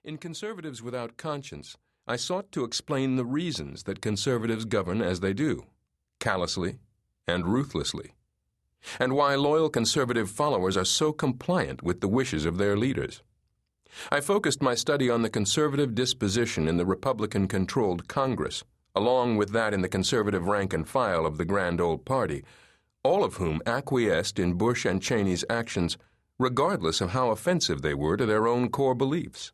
In Conservatives Without Conscience, I sought to explain the reasons that conservatives govern as they do, callously and ruthlessly, and why loyal conservative followers are so compliant with the wishes of their leaders. I focused my study on the conservative disposition in the Republican-controlled Congress, along with that in the conservative rank and file of the grand old party, all of whom acquiesced in Bush and Cheney's actions regardless of how offensive they were to their own core beliefs.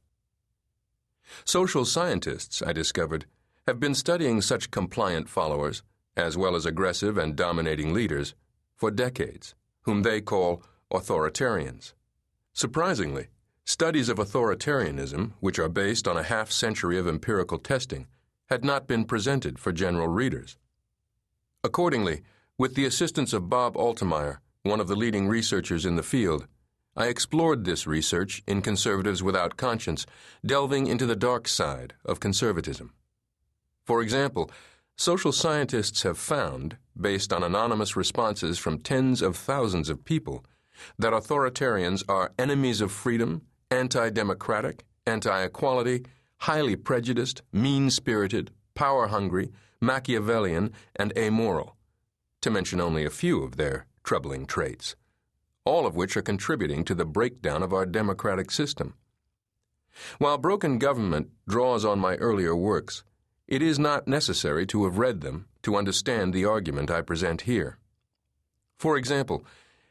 Social scientists, I discovered, have been studying such compliant followers, as well as aggressive and dominating leaders, for decades, whom they call authoritarians. Surprisingly, studies of authoritarianism, which are based on a half-century of empirical testing, had not been presented for general readers. Accordingly, with the assistance of Bob Altemeyer, one of the leading researchers in the field, I explored this research in Conservatives Without Conscience, delving into the dark side of conservatism. For example, social scientists have found, based on anonymous responses from tens of thousands of people, that authoritarians are enemies of freedom, anti-democratic, anti-equality, highly prejudiced, mean-spirited, power-hungry, Machiavellian, and amoral, to mention only a few of their troubling traits, all of which are contributing to the breakdown of our democratic system. While Broken Government draws on my earlier works, it is not necessary to have read them to understand the argument I present here. For example,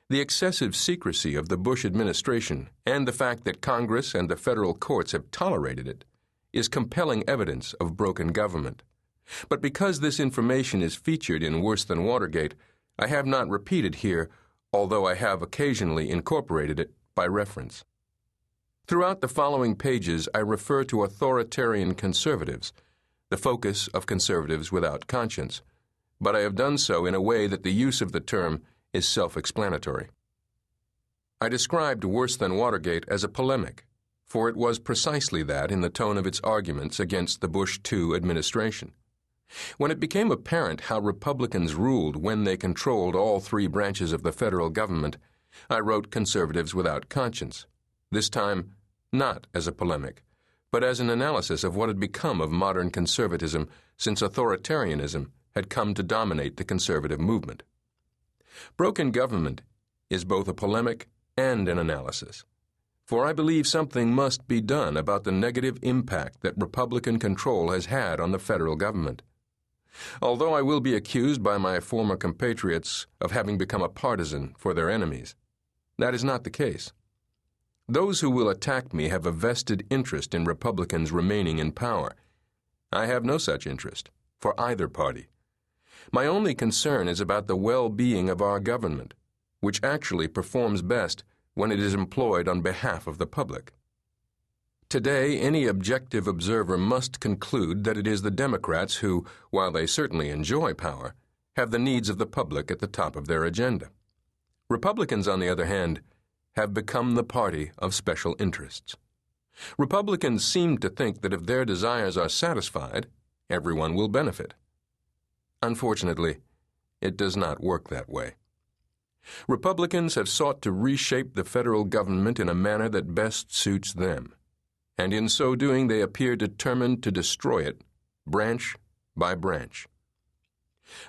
the excessive secrecy of the Bush administration and the fact that Congress and the federal courts have tolerated it is compelling evidence of broken government. But because this information is featured in Worse Than Watergate, I have not repeated here, although I have occasionally incorporated it by reference. Throughout the following pages, I refer to authoritarian conservatives, the focus of Conservatives Without Conscience, but I have done so in a way that the use of the term is self-explanatory. I described Worse Than Watergate as a polemic, for it was precisely that in the tone of its arguments against the Bush II administration. When it became apparent how Republicans ruled when they controlled all three branches of the federal government, I wrote Conservatives Without Conscience, this time not as a polemic, but as an analysis of what had become of modern conservatism since authoritarianism had come to dominate the conservative movement. Broken Government is both a polemic and an analysis, for I believe something must be done about the negative impact that Republican control has had on the federal government. Although I will be accused by my former compatriots of having become a partisan for their enemies, that is not the case. Those who will attack me have a vested interest in Republicans remaining in power. I have no such interest, for either party. My only concern is about the well-being of our government, which actually performs best when it is employed on behalf of the public. Today, any objective observer must conclude that it is the Democrats who, while they certainly enjoy power, have the needs of the public at the top of their agenda. Republicans, on the other hand, have become the party of special interests. Republicans seem to think that if their desires are satisfied, everyone will benefit. Unfortunately, it does not work that way. Republicans have sought to reshape the federal government in a manner that best suits them, and in so doing they appear determined to destroy it, branch by branch.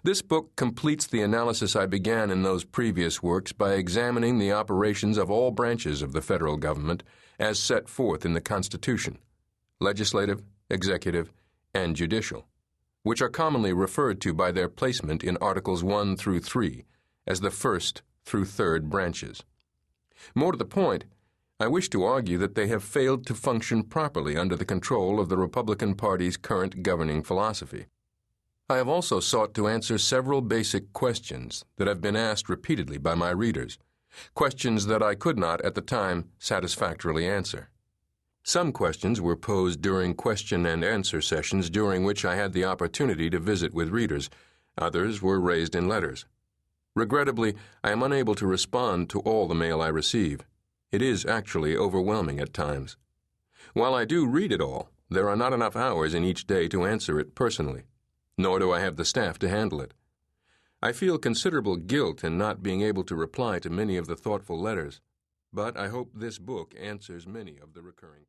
This book completes the analysis I began in those previous works by examining the operations of all branches of the federal government as set forth in the Constitution, legislative, executive, and judicial, which are commonly referred to by their placement in Articles 1 through 3 as the first through third branches. More to the point, I wish to argue that they have failed to function properly under the control of the Republican Party's current governing philosophy. I have also sought to answer several basic questions that have been asked repeatedly by my readers, questions that I could not at the time satisfactorily answer. Some questions were posed during question and answer sessions during which I had the opportunity to visit with readers. Others were raised in letters. Regrettably, I am unable to respond to all the mail I receive. It is actually overwhelming at times. While I do read it all, there are not enough hours in each day to answer it personally, nor do I have the staff to handle it. I feel considerable guilt in not being able to reply to many of the thoughtful letters, but I hope this book answers many of the recurring questions.